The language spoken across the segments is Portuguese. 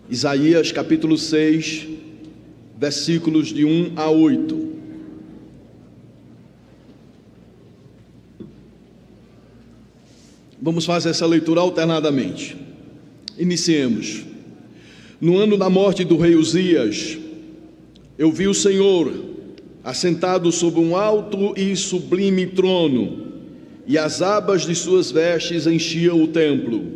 Isaías capítulo 6, versículos de 1 a 8. Vamos fazer essa leitura alternadamente. Iniciemos. No ano da morte do rei Uzias, eu vi o Senhor assentado sobre um alto e sublime trono, e as abas de suas vestes enchiam o templo.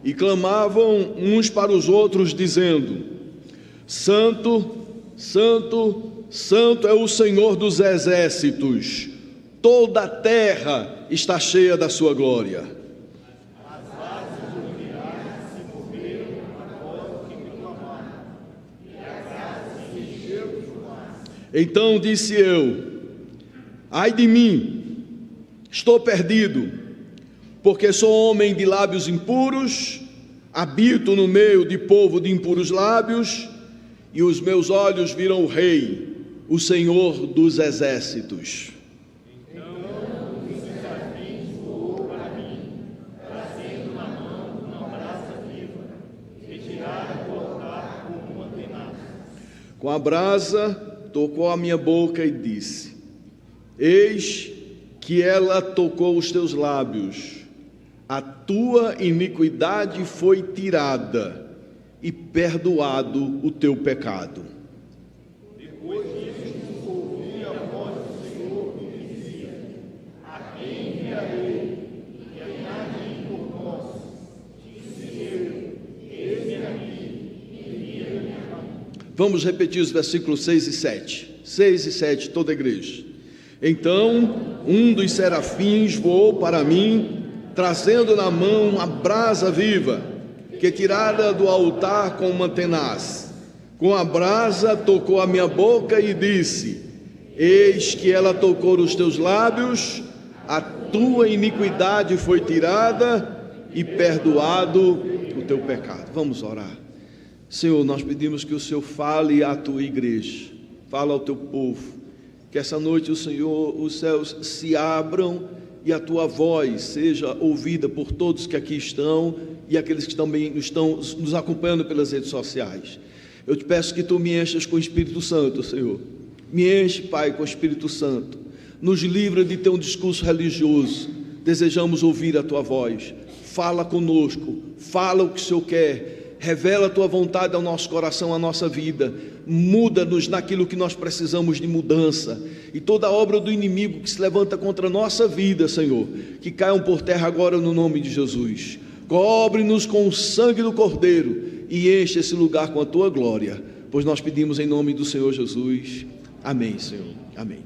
E clamavam uns para os outros, dizendo: Santo, Santo, Santo é o Senhor dos exércitos, toda a terra está cheia da sua glória. As asas do mirados se moveram na voz que clamaram, e as asas se encheram de fumaça. Então disse eu: ai de mim, estou perdido, porque sou homem de lábios impuros, habito no meio de povo de impuros lábios, e os meus olhos viram o Rei, o Senhor dos exércitos. Então um serafim voou para mim, trazendo na mão uma brasa viva, retirada do altar com uma tenaz. Com a brasa tocou a minha boca e disse: eis que ela tocou os teus lábios. A tua iniquidade foi tirada e perdoado o teu pecado. Depois disso, ouvi a voz do Senhor que dizia: a quem enviarei? E a mim por nós. Disse eu: eis-me aqui, envia-me a mim. Vamos repetir os versículos 6 e 7. 6 e 7, toda a igreja. Então, um dos serafins voou para mim, trazendo na mão uma brasa viva, que tirada do altar com uma tenaz. Com a brasa tocou a minha boca e disse: eis que ela tocou os teus lábios, a tua iniquidade foi tirada e perdoado o teu pecado. Vamos orar. Senhor, nós pedimos que o Senhor fale à tua igreja, fala ao teu povo, que essa noite o Senhor, os céus se abram e a tua voz seja ouvida por todos que aqui estão e aqueles que também estão nos acompanhando pelas redes sociais. Eu te peço que tu me enchas com o Espírito Santo, Senhor. Me enche, Pai, com o Espírito Santo. Nos livra de ter um discurso religioso. Desejamos ouvir a tua voz. Fala conosco, fala o que o Senhor quer. Revela a tua vontade ao nosso coração, à nossa vida. Muda-nos naquilo que nós precisamos de mudança. E toda obra do inimigo que se levanta contra a nossa vida, Senhor, que caiam por terra agora no nome de Jesus. Cobre-nos com o sangue do Cordeiro e enche esse lugar com a tua glória, pois nós pedimos em nome do Senhor Jesus. Amém, Senhor. Amém.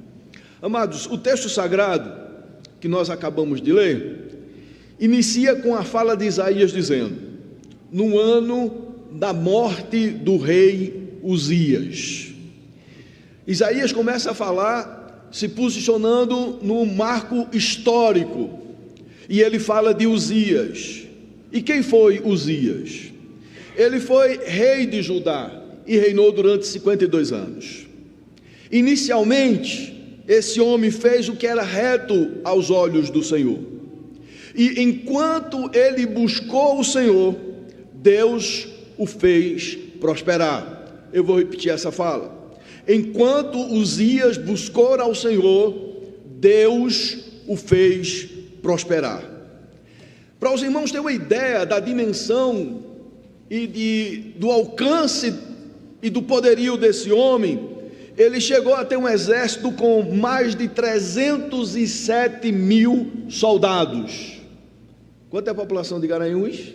Amados, o texto sagrado que nós acabamos de ler inicia com a fala de Isaías dizendo: no ano da morte do rei Uzias. Isaías começa a falar, se posicionando no marco histórico, e ele fala de Uzias. E quem foi Uzias? Ele foi rei de Judá e reinou durante 52 anos. Inicialmente, esse homem fez o que era reto aos olhos do Senhor, e enquanto ele buscou o Senhor, Deus o fez prosperar. Eu vou repetir essa fala. Enquanto Uzias buscou ao Senhor, Deus o fez prosperar. Para os irmãos terem uma ideia da dimensão e do alcance e do poderio desse homem, ele chegou a ter um exército com mais de 307 mil soldados. Quanto é a população de Garanhuns?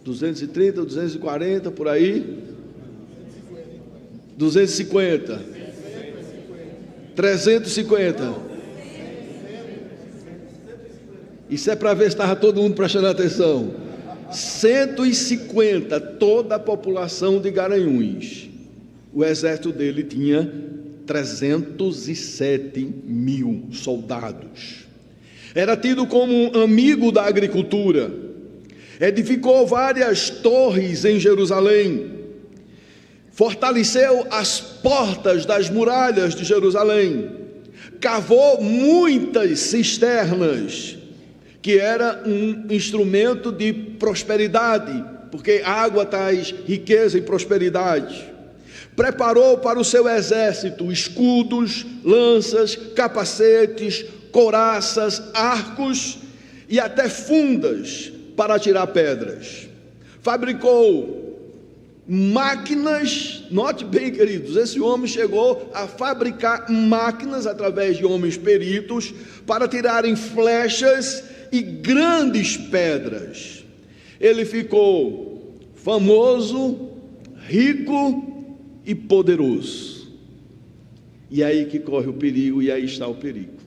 230, 240, por aí? 250. 350. Isso é para ver se estava todo mundo prestando atenção. 150, toda a população de Garanhuns. O exército dele tinha 307 mil soldados. Era tido como um amigo da agricultura. Edificou várias torres em Jerusalém. fortaleceu as portas das muralhas de Jerusalém, cavou muitas cisternas, que era um instrumento de prosperidade, porque água traz riqueza e prosperidade. Preparou para o seu exército escudos, lanças, capacetes, couraças, arcos e até fundas para atirar pedras. Fabricou máquinas, note bem, queridos, esse homem chegou a fabricar máquinas através de homens peritos para tirarem flechas e grandes pedras. Ele ficou famoso, rico e poderoso. E aí que corre o perigo, e aí está o perigo.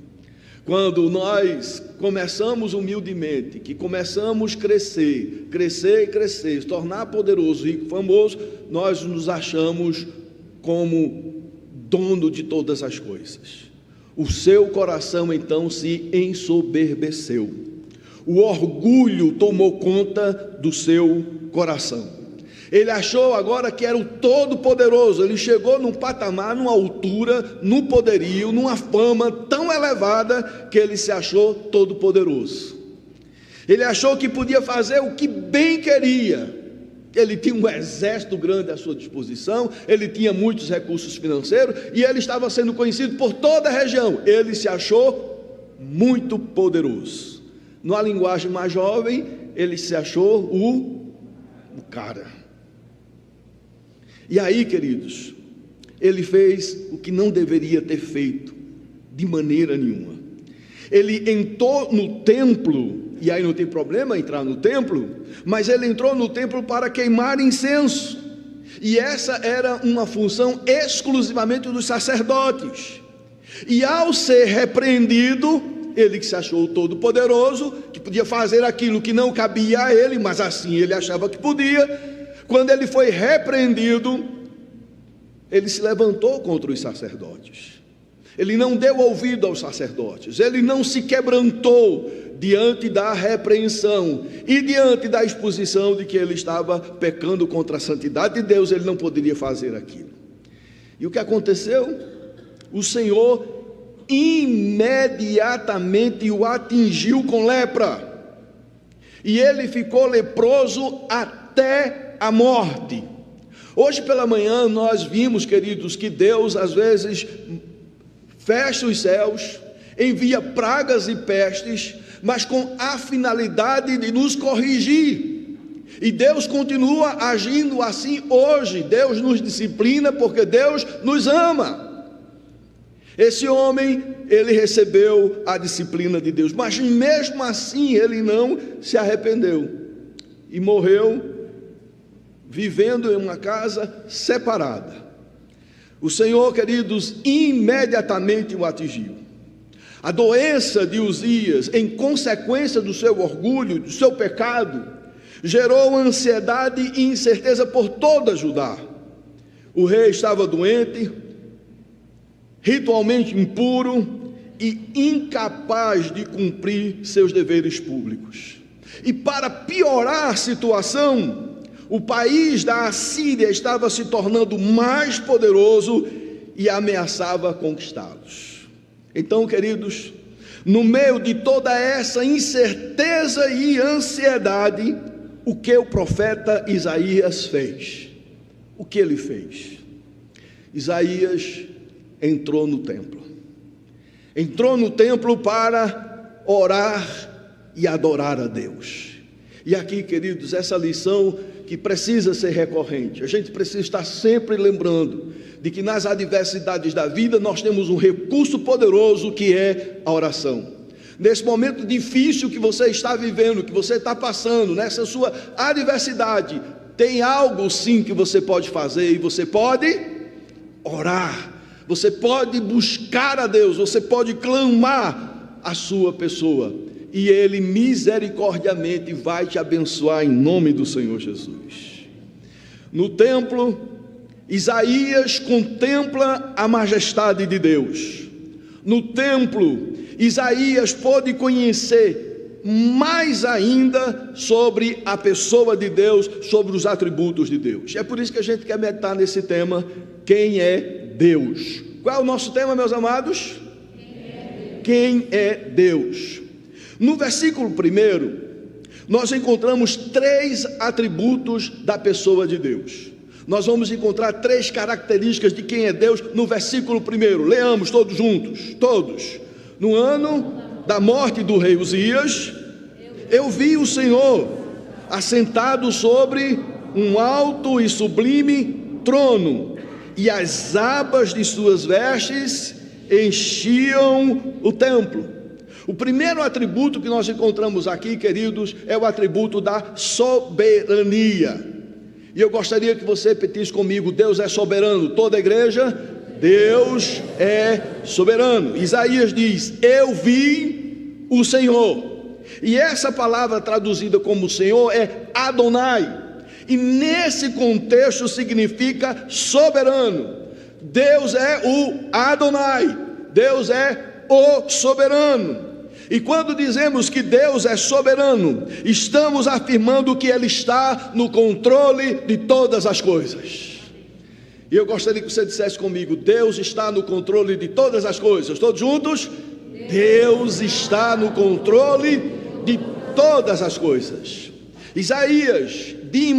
Quando nós começamos humildemente, que começamos a crescer, se tornar poderoso, rico, famoso, nós nos achamos como dono de todas as coisas. O seu coração então se ensoberbeceu. O orgulho tomou conta do seu coração. Ele achou agora que era o todo-poderoso. Ele chegou num patamar, numa altura, num poderio, numa fama tão elevada que ele se achou todo-poderoso. Ele achou que podia fazer o que bem queria. Ele tinha um exército grande à sua disposição, ele tinha muitos recursos financeiros e ele estava sendo conhecido por toda a região. Ele se achou muito poderoso. Numa linguagem mais jovem, ele se achou o cara. E aí, queridos, ele fez o que não deveria ter feito, de maneira nenhuma. Ele entrou no templo, e aí não tem problema entrar no templo, mas ele entrou no templo para queimar incenso, e essa era uma função exclusivamente dos sacerdotes. E ao ser repreendido, ele que se achou todo poderoso, que podia fazer aquilo que não cabia a ele, mas assim ele achava que podia. Quando ele foi repreendido, ele se levantou contra os sacerdotes. Ele não deu ouvido aos sacerdotes, ele não se quebrantou diante da repreensão e diante da exposição de que ele estava pecando contra a santidade de Deus. Ele não poderia fazer aquilo. E o que aconteceu? O Senhor imediatamente o atingiu com lepra, e ele ficou leproso até a morte. Hoje pela manhã nós vimos, queridos, que Deus às vezes fecha os céus, envia pragas e pestes, mas com a finalidade de nos corrigir. E Deus continua agindo assim hoje. Deus nos disciplina porque Deus nos ama. Esse homem, ele recebeu a disciplina de Deus, mas mesmo assim ele não se arrependeu e morreu vivendo em uma casa separada. O Senhor, queridos, imediatamente o atingiu. A doença de Uzias, em consequência do seu orgulho, do seu pecado, gerou ansiedade e incerteza por toda Judá. O rei estava doente, ritualmente impuro e incapaz de cumprir seus deveres públicos. E para piorar a situação, o país da Assíria estava se tornando mais poderoso e ameaçava conquistá-los. Então, queridos, no meio de toda essa incerteza e ansiedade, o que o profeta Isaías fez? O que ele fez? Isaías entrou no templo. Entrou no templo para orar e adorar a Deus. E aqui, queridos, essa lição que precisa ser recorrente. A gente precisa estar sempre lembrando de que nas adversidades da vida nós temos um recurso poderoso que é a oração. Nesse momento difícil que você está vivendo, que você está passando, nessa sua adversidade, tem algo sim que você pode fazer, e você pode orar, você pode buscar a Deus, você pode clamar a sua pessoa, e Ele misericordiamente vai te abençoar em nome do Senhor Jesus. No templo, Isaías contempla a majestade de Deus. No templo, Isaías pôde conhecer mais ainda sobre a pessoa de Deus, sobre os atributos de Deus. É por isso que a gente quer meditar nesse tema, quem é Deus? Qual é o nosso tema, meus amados? Quem é Deus? No versículo 1, nós encontramos 3 atributos da pessoa de Deus. Nós vamos encontrar 3 características de quem é Deus no versículo 1. Leamos todos juntos, todos. No ano da morte do rei Uzias, eu vi o Senhor assentado sobre um alto e sublime trono, e as abas de suas vestes enchiam o templo. O primeiro atributo que nós encontramos aqui, queridos, é o atributo da soberania. E eu gostaria que você repetisse comigo: Deus é soberano. Toda a igreja, Deus é soberano. Isaías diz: eu vi o Senhor. E essa palavra traduzida como Senhor é Adonai. E nesse contexto significa soberano. Deus é o Adonai, Deus é o soberano. E quando dizemos que Deus é soberano, estamos afirmando que Ele está no controle de todas as coisas. E eu gostaria que você dissesse comigo: Deus está no controle de todas as coisas. Todos juntos? Deus está no controle de todas as coisas. Isaías, de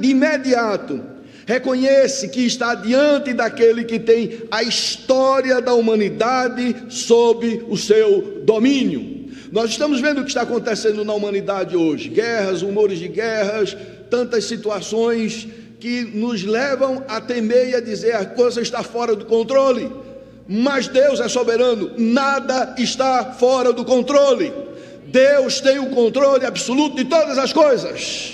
imediato, reconhece que está diante daquele que tem a história da humanidade sob o seu domínio. Nós estamos vendo o que está acontecendo na humanidade hoje: guerras, rumores de guerras, tantas situações que nos levam a temer e a dizer a coisa está fora do controle. Mas Deus é soberano, nada está fora do controle. Deus tem o controle absoluto de todas as coisas.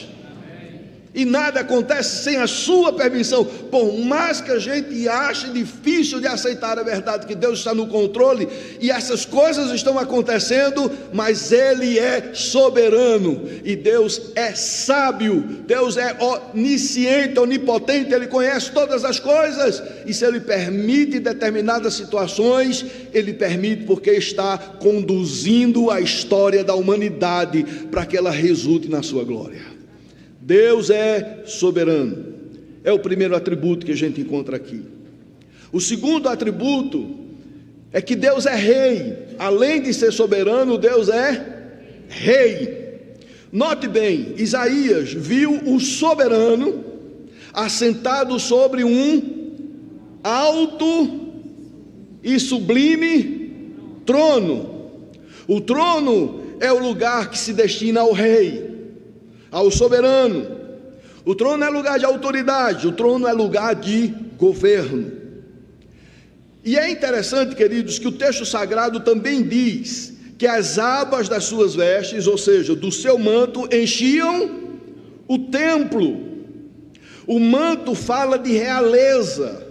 E nada acontece sem a sua permissão. Por mais que a gente ache difícil de aceitar a verdade que Deus está no controle, e essas coisas estão acontecendo, mas Ele é soberano, e Deus é sábio, Deus é onisciente, onipotente, Ele conhece todas as coisas, e se Ele permite determinadas situações, Ele permite porque está conduzindo a história da humanidade para que ela resulte na sua glória. Deus é soberano. É o primeiro atributo que a gente encontra aqui. O segundo atributo é que Deus é rei. Além de ser soberano, Deus é rei. Note bem, Isaías viu o soberano assentado sobre um alto e sublime trono. O trono é o lugar que se destina ao rei, ao soberano. O trono é lugar de autoridade, o trono é lugar de governo. E é interessante, queridos, que o texto sagrado também diz que as abas das suas vestes, ou seja, do seu manto, enchiam o templo. O manto fala de realeza,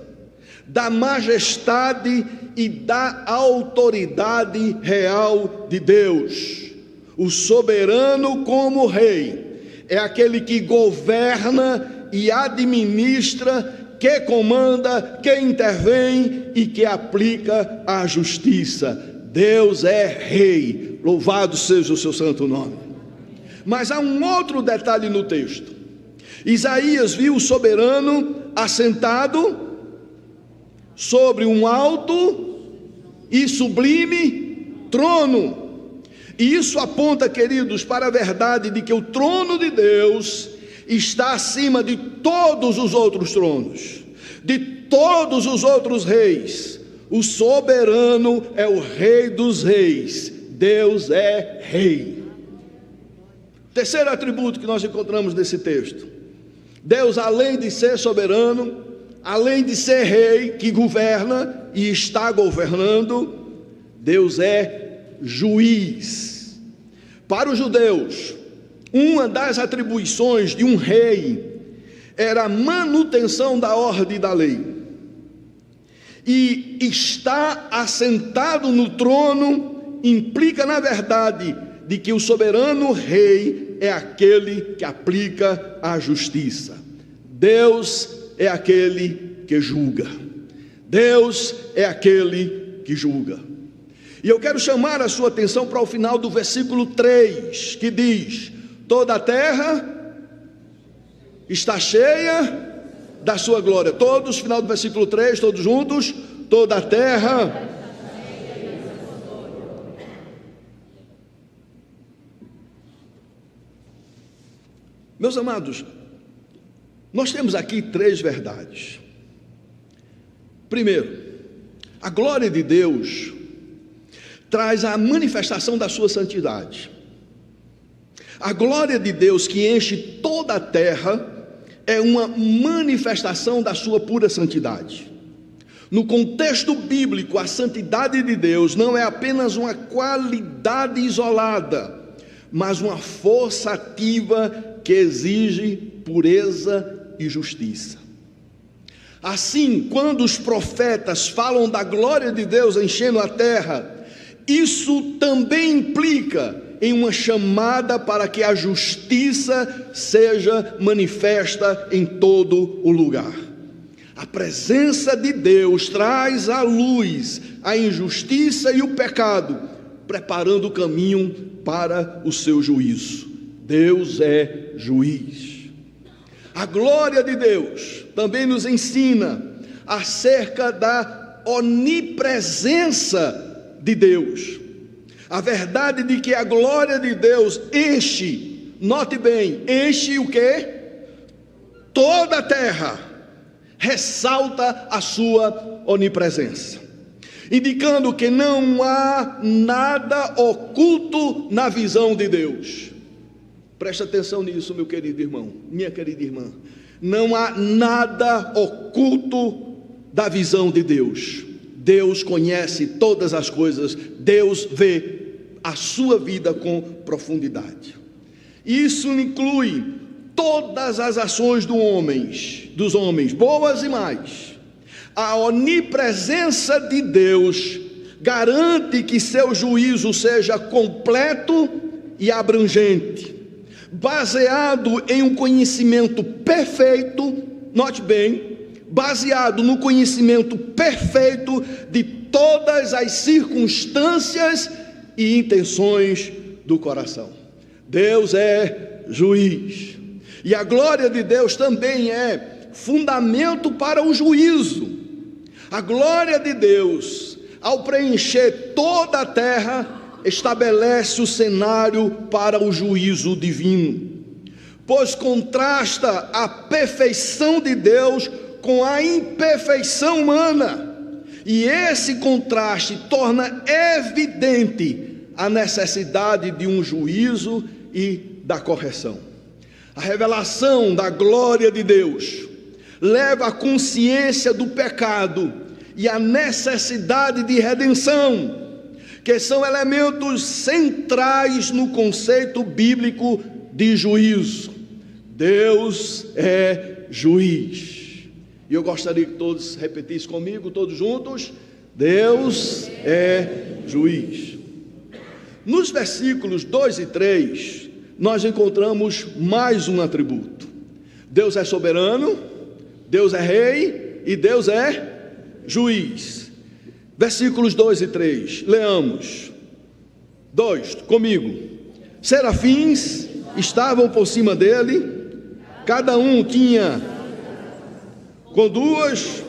da majestade e da autoridade real de Deus. O soberano como rei é aquele que governa e administra, que comanda, que intervém e que aplica a justiça. Deus é rei, louvado seja o seu santo nome. Mas há um outro detalhe no texto. Isaías viu o soberano assentado sobre um alto e sublime trono. E isso aponta, queridos, para a verdade de que o trono de Deus está acima de todos os outros tronos, de todos os outros reis. O soberano é o rei dos reis. Deus é rei. Terceiro atributo que nós encontramos nesse texto: Deus, além de ser soberano, além de ser rei que governa e está governando, Deus é juiz. Para os judeus, uma das atribuições de um rei era a manutenção da ordem e da lei. E estar assentado no trono implica, na verdade, de que o soberano rei é aquele que aplica a justiça. Deus é aquele que julga. Deus é aquele que julga. E eu quero chamar a sua atenção para o final do versículo 3, que diz: toda a terra está cheia da sua glória. Todos, final do versículo 3, todos juntos. Toda a terra. Meus amados, nós temos aqui 3 verdades. Primeiro, a glória de Deus traz a manifestação da sua santidade. A glória de Deus que enche toda a terra é uma manifestação da sua pura santidade. No contexto bíblico, a santidade de Deus não é apenas uma qualidade isolada, mas uma força ativa que exige pureza e justiça. Assim, quando os profetas falam da glória de Deus enchendo a terra, isso também implica em uma chamada para que a justiça seja manifesta em todo o lugar. A presença de Deus traz à luz a injustiça e o pecado, preparando o caminho para o seu juízo. Deus é juiz. A glória de Deus também nos ensina acerca da onipresença de Deus. A verdade de que a glória de Deus enche, note bem, enche o quê? Toda a terra, ressalta a sua onipresença, indicando que não há nada oculto na visão de Deus. Preste atenção nisso, meu querido irmão, minha querida irmã. Não há nada oculto da visão de Deus. Deus conhece todas as coisas. Deus vê a sua vida com profundidade. Isso inclui todas as ações dos homens, boas e más. A onipresença de Deus garante que seu juízo seja completo e abrangente, baseado em um conhecimento perfeito, note bem, baseado no conhecimento perfeito de todas as circunstâncias e intenções do coração. Deus é juiz, e a glória de Deus também é fundamento para o juízo. A glória de Deus, ao preencher toda a terra, estabelece o cenário para o juízo divino, pois contrasta a perfeição de Deus com a imperfeição humana, e esse contraste torna evidente a necessidade de um juízo e da correção. A revelação da glória de Deus leva à consciência do pecado e à necessidade de redenção, que são elementos centrais no conceito bíblico de juízo. Deus é juiz. E eu gostaria que todos repetissem comigo, todos juntos: Deus é juiz. Nos versículos 2 e 3, nós encontramos mais um atributo. Deus é soberano, Deus é rei e Deus é juiz. Versículos 2 e 3, leamos. 2, comigo. Serafins estavam por cima dele, cada um tinha com duas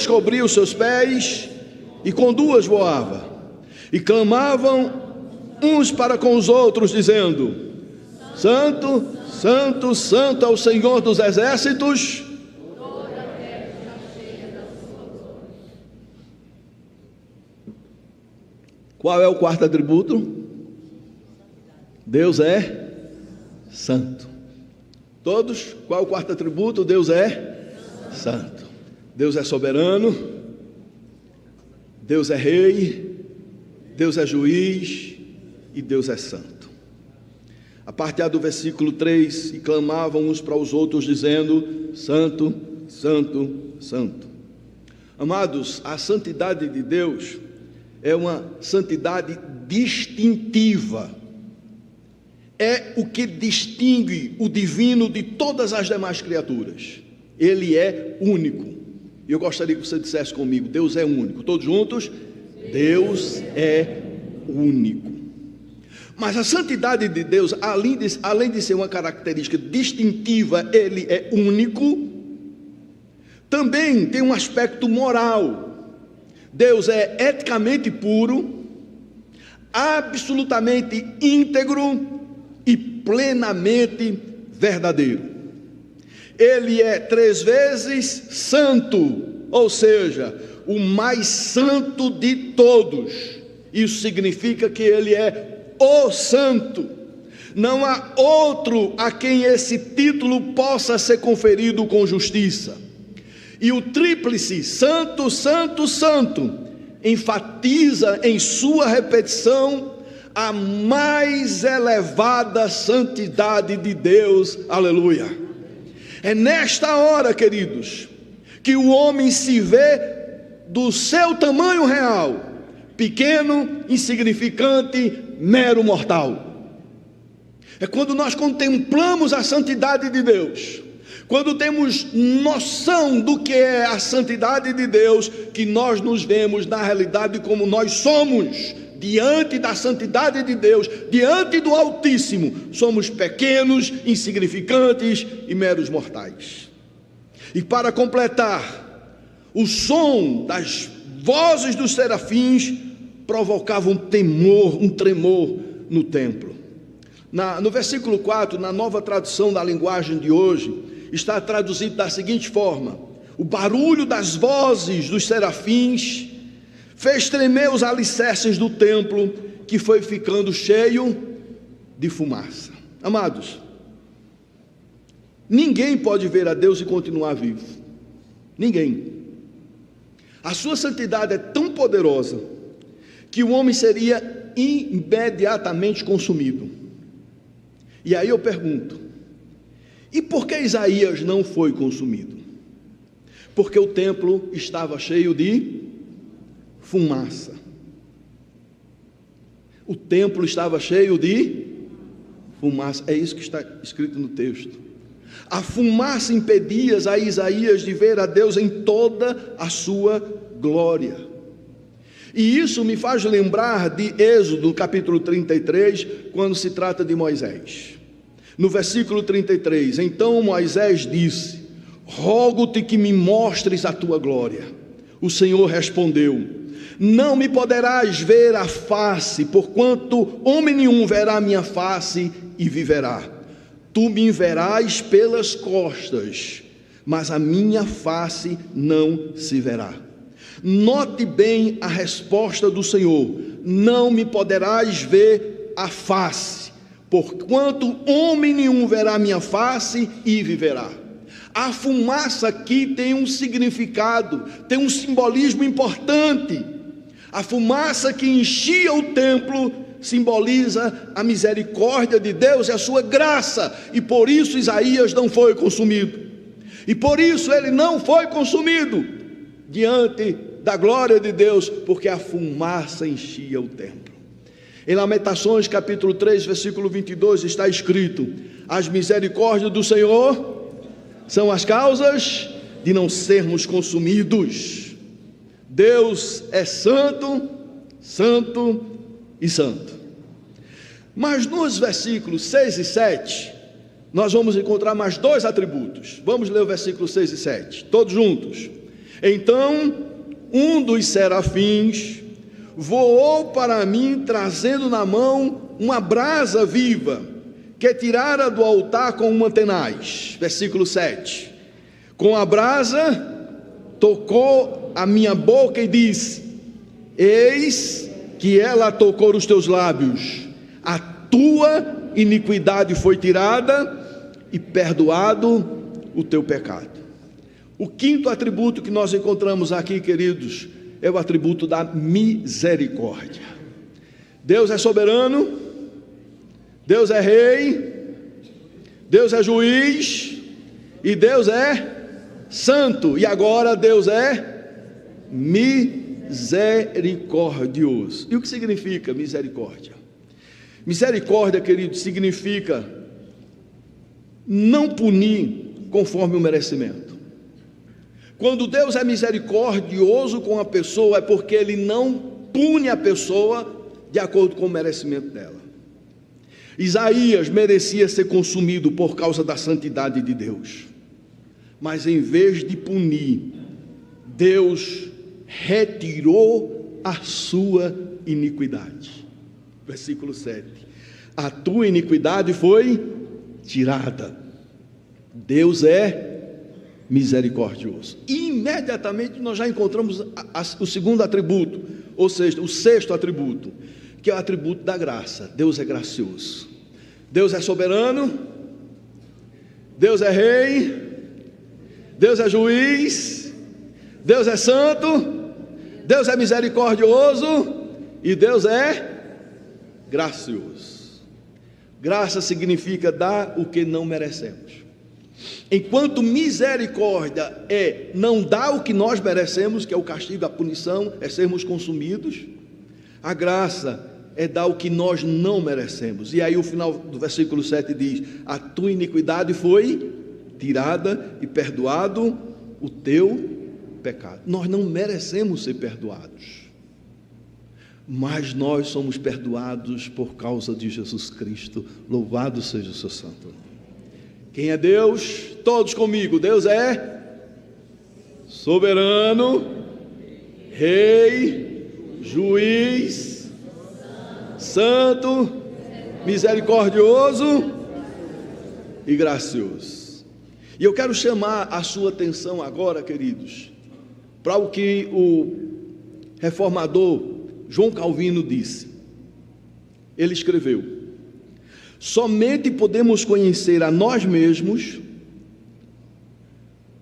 cobria os seus pés, e com duas voava, e clamavam uns para com os outros, dizendo: Santo, Santo, Santo é o Senhor dos exércitos. Qual é o quarto atributo? Deus é santo. Todos? Qual é o quarto atributo? Deus é santo. Deus é soberano, Deus é rei, Deus é juiz e Deus é santo. A parte A do versículo 3, e clamavam uns para os outros, dizendo: Santo, Santo, Santo. Amados, a santidade de Deus é uma santidade distintiva. É o que distingue o divino de todas as demais criaturas. Ele é único. E eu gostaria que você dissesse comigo: Deus é único. Todos juntos: Deus é único. Mas a santidade de Deus, além de ser uma característica distintiva, ele é único, também tem um aspecto moral. Deus é eticamente puro, absolutamente íntegro e plenamente verdadeiro. Ele é 3 vezes santo, ou seja, o mais santo de todos. Isso significa que ele é o santo. Não há outro a quem esse título possa ser conferido com justiça. E o tríplice santo, santo, santo enfatiza em sua repetição a mais elevada santidade de Deus. Aleluia. É nesta hora, queridos, que o homem se vê do seu tamanho real, pequeno, insignificante, mero mortal. É quando nós contemplamos a santidade de Deus, quando temos noção do que é a santidade de Deus, que nós nos vemos na realidade como nós somos, diante da santidade de Deus, diante do Altíssimo. Somos pequenos, insignificantes e meros mortais. E para completar, o som das vozes dos serafins provocava um tremor no templo. No versículo 4, na nova tradução da linguagem de hoje, está traduzido da seguinte forma: o barulho das vozes dos serafins fez tremer os alicerces do templo, que foi ficando cheio de fumaça. Amados, ninguém pode ver a Deus e continuar vivo. Ninguém. A sua santidade é tão poderosa que o homem seria imediatamente consumido. E aí eu pergunto: e por que Isaías não foi consumido? Porque o templo estava cheio de fumaça. O templo estava cheio de fumaça. É isso que está escrito no texto. A fumaça impedia a Isaías de ver a Deus em toda a sua glória. E isso me faz lembrar de Êxodo capítulo 33, quando se trata de Moisés. No versículo 33, então Moisés disse: rogo-te que me mostres a tua glória. O Senhor respondeu: não me poderás ver a face, porquanto homem nenhum verá a minha face e viverá. Tu me verás pelas costas, mas a minha face não se verá. Note bem a resposta do Senhor: não me poderás ver a face, porquanto homem nenhum verá a minha face e viverá. A fumaça aqui tem um significado, tem um simbolismo importante. A fumaça que enchia o templo simboliza a misericórdia de Deus e a sua graça, e por isso Isaías não foi consumido, e por isso ele não foi consumido diante da glória de Deus, porque a fumaça enchia o templo. Em Lamentações capítulo 3 versículo 22 está escrito: as misericórdias do Senhor são as causas de não sermos consumidos. Deus é santo, santo e santo. Mas nos versículos 6 e 7, nós vamos encontrar mais 2 atributos. Vamos ler o versículo 6 e 7, todos juntos. Então, um dos serafins voou para mim, trazendo na mão uma brasa viva, que tirara do altar com uma tenaz. Versículo 7. Com a brasa tocou a minha boca e disse: eis que ela tocou os teus lábios, a tua iniquidade foi tirada e perdoado o teu pecado. O quinto atributo que nós encontramos aqui, queridos, é o atributo da misericórdia. Deus é soberano, Deus é rei, Deus é juiz e Deus é santo, e agora Deus é misericordioso. E o que significa misericórdia? Misericórdia, querido, significa não punir conforme o merecimento. Quando Deus é misericordioso com a pessoa, é porque Ele não pune a pessoa de acordo com o merecimento dela. Isaías merecia ser consumido por causa da santidade de Deus, mas em vez de punir, Deus retirou a sua iniquidade. Versículo 7: a tua iniquidade foi tirada. Deus é misericordioso. Imediatamente nós já encontramos o segundo atributo, ou seja, o sexto atributo, que é o atributo da graça. Deus é gracioso. Deus é soberano, Deus é rei, Deus é juiz, Deus é santo, Deus é misericordioso e Deus é gracioso. Graça significa dar o que não merecemos. Enquanto misericórdia é não dar o que nós merecemos, que é o castigo, a punição, é sermos consumidos, a graça é dar o que nós não merecemos. E aí o final do versículo 7 diz: a tua iniquidade foi tirada e perdoado o teu pecado. Nós não merecemos ser perdoados, mas nós somos perdoados por causa de Jesus Cristo. Louvado seja o seu santo nome. Quem é Deus? Todos comigo. Deus é soberano, rei, juiz, santo, misericordioso e gracioso. E eu quero chamar a sua atenção agora, queridos, para o que o reformador João Calvino disse. Ele escreveu: somente podemos conhecer a nós mesmos.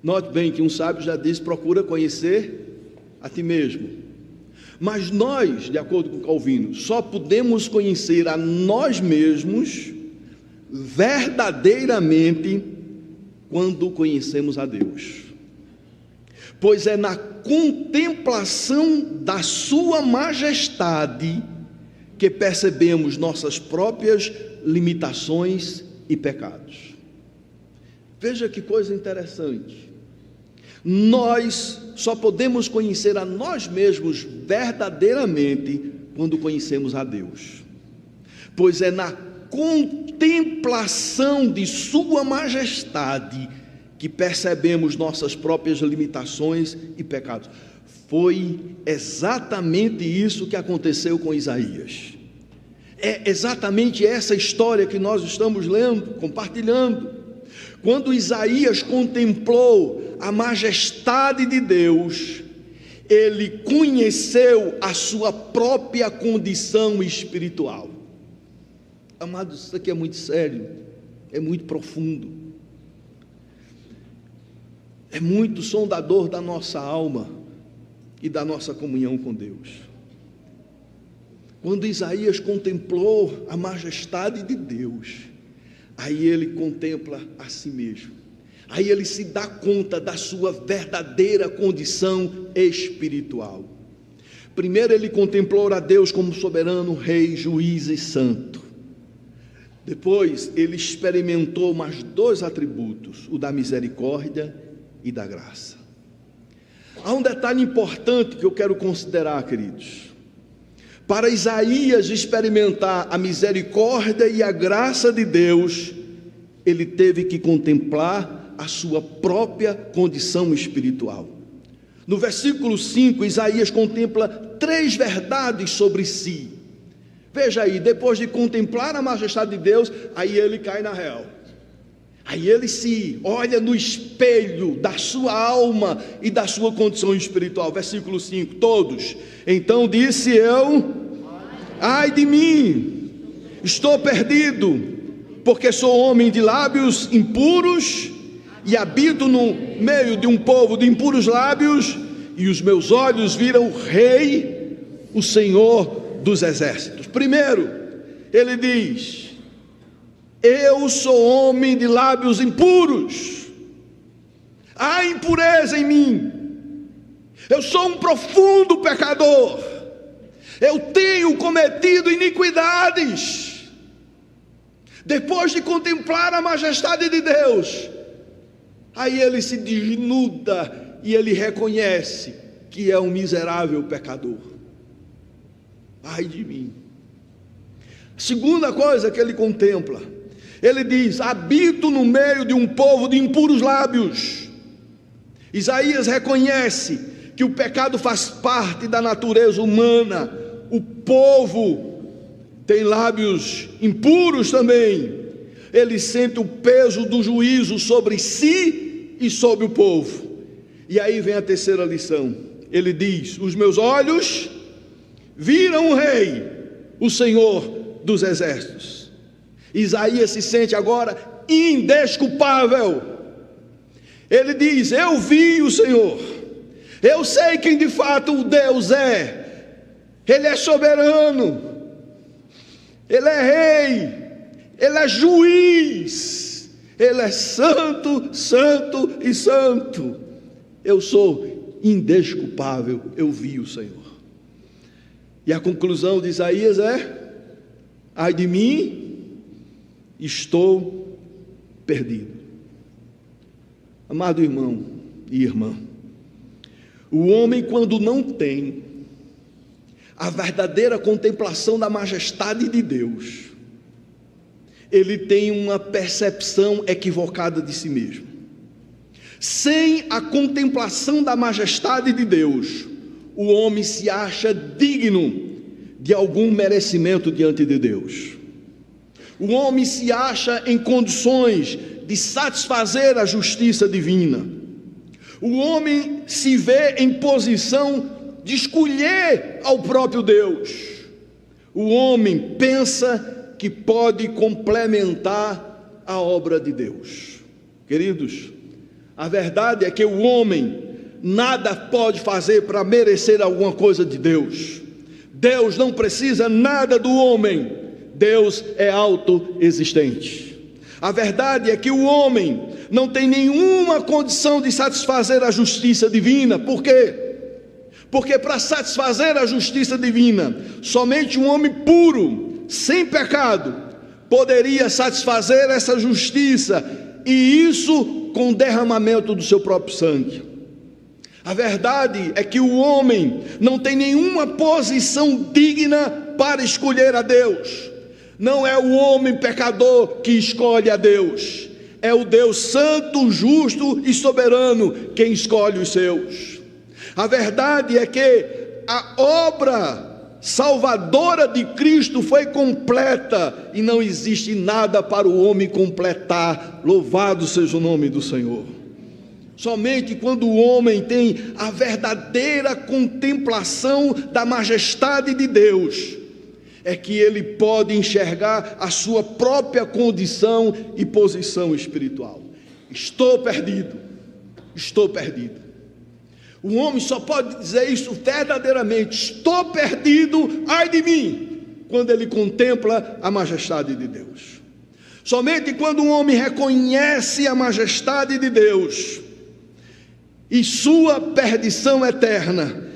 Note bem que um sábio já disse: procura conhecer a ti mesmo. Mas nós, de acordo com Calvino, só podemos conhecer a nós mesmos verdadeiramente quando conhecemos a Deus. Pois é na contemplação da sua majestade que percebemos nossas próprias limitações e pecados. Veja que coisa interessante. Nós só podemos conhecer a nós mesmos verdadeiramente quando conhecemos a Deus, pois é na contemplação de sua majestade que percebemos nossas próprias limitações e pecados. Foi exatamente isso que aconteceu com Isaías. É exatamente essa história que nós estamos lendo, compartilhando. Quando Isaías contemplou a majestade de Deus, ele conheceu a sua própria condição espiritual. Amados, isso aqui é muito sério, é muito profundo, é muito sondador da nossa alma e da nossa comunhão com Deus. Quando Isaías contemplou a majestade de Deus, aí ele contempla a si mesmo, aí ele se dá conta da sua verdadeira condição espiritual. Primeiro ele contemplou a Deus como soberano, rei, juiz e santo. Depois ele experimentou mais dois atributos, o da misericórdia e da graça. Há um detalhe importante que eu quero considerar, queridos. Para Isaías experimentar a misericórdia e a graça de Deus, ele teve que contemplar a sua própria condição espiritual. No versículo 5, Isaías contempla três verdades sobre si. Veja aí, depois de contemplar a majestade de Deus, aí ele cai na real. Aí ele se olha no espelho da sua alma e da sua condição espiritual. Versículo 5, todos. Então disse eu: ai de mim, estou perdido, porque sou homem de lábios impuros e habito no meio de um povo de impuros lábios, e os meus olhos viram o Rei, o Senhor dos exércitos. Primeiro, ele diz: eu sou homem de lábios impuros, há impureza em mim, eu sou um profundo pecador, eu tenho cometido iniquidades. Depois de contemplar a majestade de Deus, aí ele se desnuda e ele reconhece que é um miserável pecador. ai de mim. Segunda coisa que ele contempla, ele diz: habito no meio de um povo de impuros lábios. Isaías reconhece que o pecado faz parte da natureza humana. O povo tem lábios impuros também. Ele sente o peso do juízo sobre si e sobre o povo. E aí vem a terceira lição. Ele diz: os meus olhos viram o Rei, o Senhor dos exércitos. Isaías se sente agora indesculpável. Ele diz: eu vi o Senhor, eu sei quem de fato o Deus é. Ele é soberano, Ele é Rei, Ele é juiz, Ele é santo, santo e santo. Eu sou indesculpável, eu vi o Senhor. E a conclusão de Isaías é: ai de mim, estou perdido. Amado irmão e irmã, o homem, quando não tem a verdadeira contemplação da majestade de Deus, ele tem uma percepção equivocada de si mesmo. Sem a contemplação da majestade de Deus, o homem se acha digno de algum merecimento diante de Deus. O homem se acha em condições de satisfazer a justiça divina. O homem se vê em posição de escolher ao próprio Deus. O homem pensa que pode complementar a obra de Deus. Queridos, a verdade é que o homem nada pode fazer para merecer alguma coisa de Deus. Deus não precisa nada do homem. Deus é autoexistente. A verdade é que o homem não tem nenhuma condição de satisfazer a justiça divina. Por quê? Porque para satisfazer a justiça divina, somente um homem puro, sem pecado, poderia satisfazer essa justiça, e isso com o derramamento do seu próprio sangue. A verdade é que o homem não tem nenhuma posição digna para escolher a Deus. Não é o homem pecador que escolhe a Deus, é o Deus santo, justo e soberano quem escolhe os seus. A verdade é que a obra salvadora de Cristo foi completa e não existe nada para o homem completar. Louvado seja o nome do Senhor. Somente quando o homem tem a verdadeira contemplação da majestade de Deus, é que ele pode enxergar a sua própria condição e posição espiritual. Estou perdido, estou perdido. O homem só pode dizer isso verdadeiramente: estou perdido, ai de mim, quando ele contempla a majestade de Deus. Somente quando um homem reconhece a majestade de Deus e sua perdição eterna,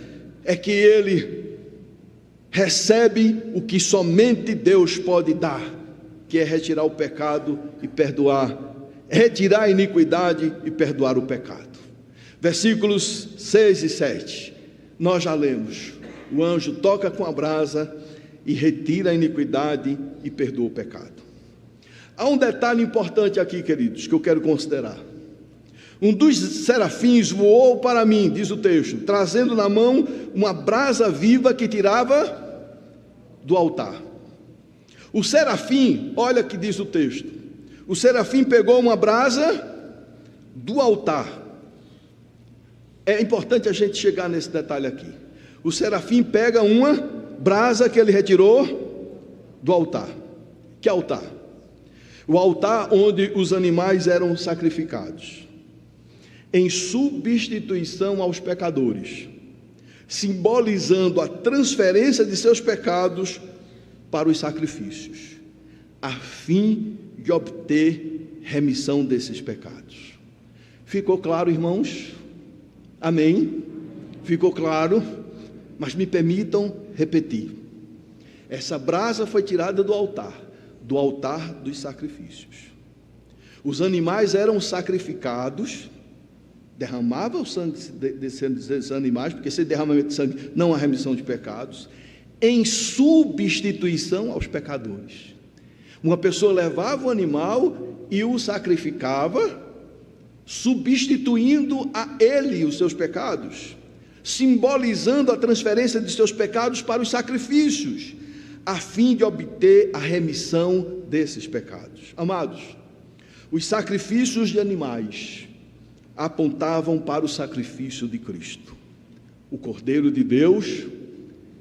é que ele recebe o que somente Deus pode dar, que é retirar o pecado e perdoar, retirar a iniquidade e perdoar o pecado. Versículos 6 e 7, nós já lemos: o anjo toca com a brasa e retira a iniquidade e perdoa o pecado. Há um detalhe importante aqui, queridos, que eu quero considerar. Um dos serafins voou para mim, diz o texto, trazendo na mão uma brasa viva que tirava do altar. O serafim, olha o que diz o texto: o serafim pegou uma brasa do altar. É importante a gente chegar nesse detalhe aqui. O serafim pega uma brasa que ele retirou do altar. Que altar? O altar onde os animais eram sacrificados, em substituição aos pecadores, simbolizando a transferência de seus pecados para os sacrifícios, a fim de obter remissão desses pecados. Ficou claro, irmãos? Amém? Ficou claro? Mas me permitam repetir: essa brasa foi tirada do altar dos sacrifícios. Os animais eram sacrificados, derramava o sangue desses animais, porque sem derramamento de sangue não há remissão de pecados. em substituição aos pecadores. Uma pessoa levava o animal e o sacrificava, substituindo a ele os seus pecados, simbolizando a transferência de seus pecados para os sacrifícios, a fim de obter a remissão desses pecados. Amados, os sacrifícios de animais apontavam para o sacrifício de Cristo, o Cordeiro de Deus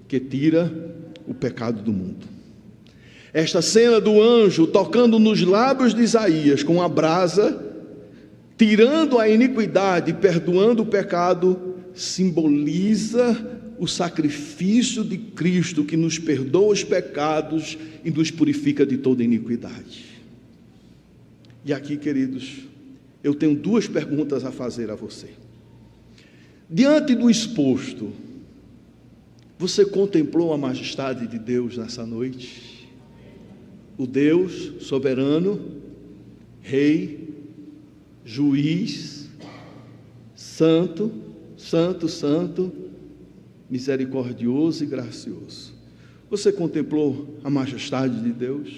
que tira o pecado do mundo. Esta cena do anjo tocando nos lábios de Isaías com a brasa, tirando a iniquidade e perdoando o pecado, simboliza o sacrifício de Cristo que nos perdoa os pecados e nos purifica de toda iniquidade. E aqui, queridos, eu tenho duas perguntas a fazer a você. Diante do exposto, você contemplou a majestade de Deus nessa noite? O Deus soberano, Rei, Juiz, Santo, Santo, Santo, misericordioso e gracioso. Você contemplou a majestade de Deus?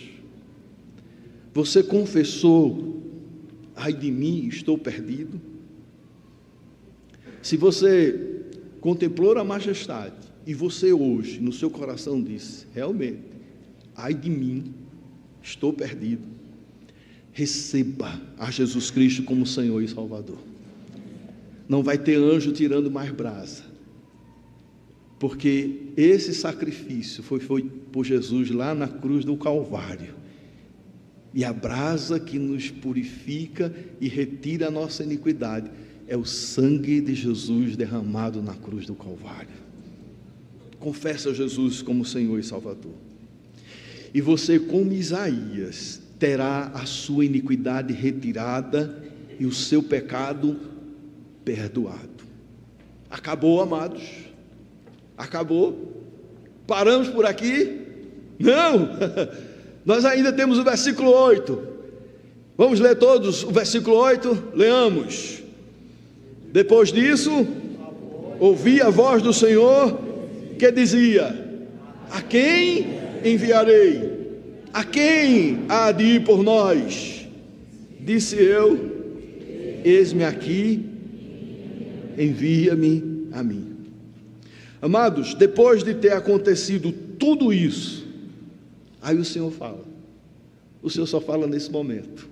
Você confessou: ai de mim, estou perdido? Se você contemplou a majestade e você hoje, no seu coração, disse: realmente, ai de mim, estou perdido, receba a Jesus Cristo como Senhor e Salvador. Não vai ter anjo tirando mais brasa, porque esse sacrifício foi por Jesus lá na cruz do Calvário, e a brasa que nos purifica e retira a nossa iniquidade é o sangue de Jesus derramado na cruz do Calvário. Confessa Jesus como Senhor e Salvador, e você, como Isaías, terá a sua iniquidade retirada e o seu pecado perdoado. Acabou, amados? Acabou? Paramos por aqui? Não! Nós ainda temos o versículo 8. Vamos ler todos o versículo 8? Leamos. Depois disso, ouvi a voz do Senhor que dizia: a quem enviarei? A quem há de ir por nós? Disse eu: eis-me aqui, envia-me a mim. Amados, depois de ter acontecido tudo isso, aí o Senhor fala. O Senhor só fala nesse momento.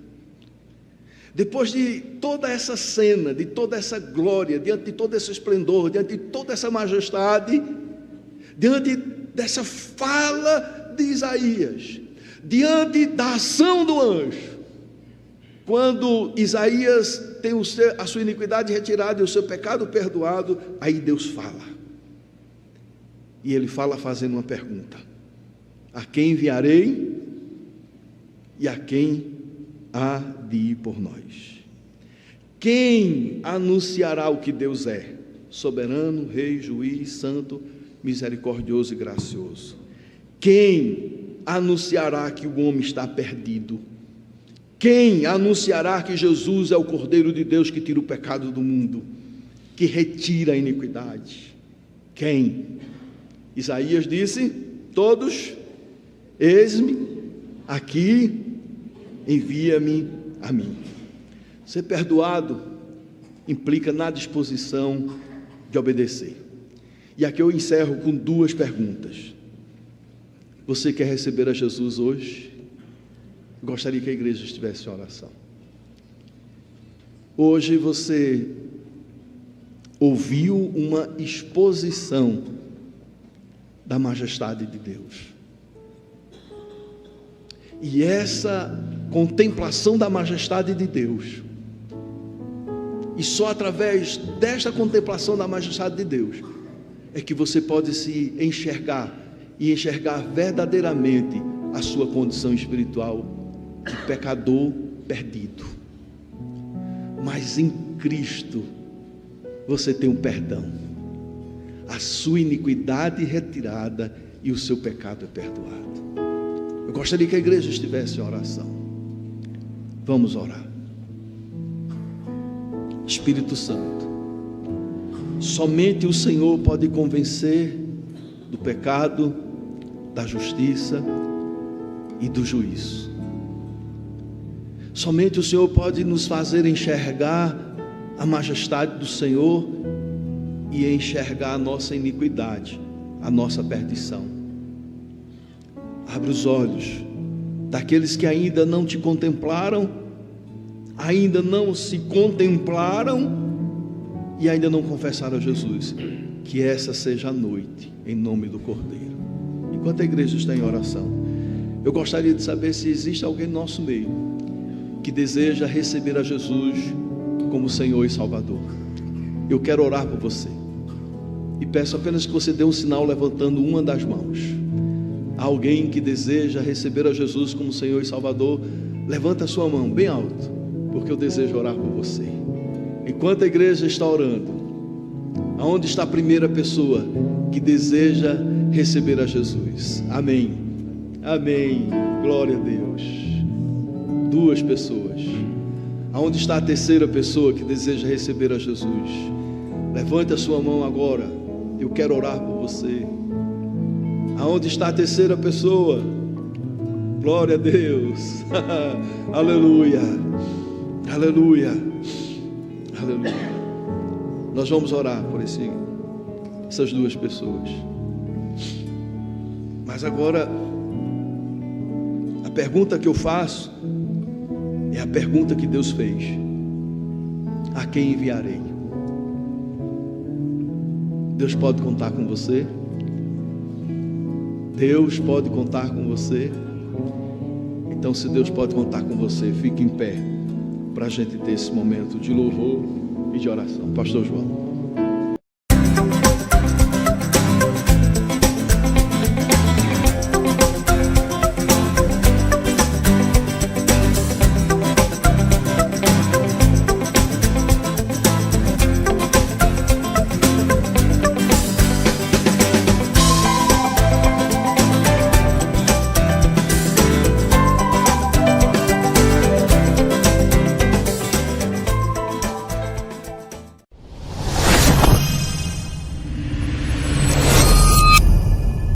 Depois de toda essa cena, de toda essa glória, diante de todo esse esplendor, diante de toda essa majestade, diante dessa fala de Isaías, diante da ação do anjo, quando Isaías tem a sua iniquidade retirada e o seu pecado perdoado, aí Deus fala. E ele fala fazendo uma pergunta: a quem enviarei e a quem há de ir por nós? Quem anunciará o que Deus é? Soberano, Rei, Juiz, Santo, misericordioso e gracioso. Quem anunciará que o homem está perdido? Quem anunciará que Jesus é o Cordeiro de Deus que tira o pecado do mundo, que retira a iniquidade? Quem? Isaías disse: todos, eis-me aqui, envia-me a mim. Ser perdoado implica na disposição de obedecer. E aqui eu encerro com duas perguntas. Você quer receber a Jesus hoje? Gostaria que a igreja estivesse em oração. Hoje você ouviu uma exposição da majestade de Deus. E essa contemplação da majestade de Deus, e só através desta contemplação da majestade de Deus, é que você pode se enxergar, e enxergar verdadeiramente a sua condição espiritual de pecador perdido. Mas em Cristo você tem um perdão, a sua iniquidade retirada e o seu pecado é perdoado. Eu gostaria que a igreja estivesse em oração. Vamos orar. Espírito Santo, somente o Senhor pode convencer do pecado da justiça e do juízo. Somente o Senhor pode nos fazer enxergar a majestade do Senhor e enxergar a nossa iniquidade, a nossa perdição. Abre os olhos daqueles que ainda não te contemplaram, ainda não se contemplaram e ainda não confessaram a Jesus. Que essa seja a noite, em nome do Cordeiro. Enquanto a igreja está em oração, eu gostaria de saber se existe alguém no nosso meio que deseja receber a Jesus como Senhor e Salvador. Eu quero orar por você e peço apenas que você dê um sinal levantando uma das mãos. Alguém que deseja receber a Jesus como Senhor e Salvador, levanta a sua mão bem alto, porque eu desejo orar por você. Enquanto a igreja está orando, aonde está a primeira pessoa que deseja receber a Jesus? Amém, amém, glória a Deus. 2 pessoas. Aonde está a terceira pessoa que deseja receber a Jesus? Levante a sua mão agora, eu quero orar por você. Aonde está a terceira pessoa? Glória a Deus. Aleluia, aleluia, aleluia. Nós vamos orar por essas 2 pessoas. Mas agora, a pergunta que eu faço é a pergunta que Deus fez: a quem enviarei? Deus pode contar com você? Deus pode contar com você? Então, se Deus pode contar com você, fique em pé para a gente ter esse momento de louvor e de oração. Pastor João.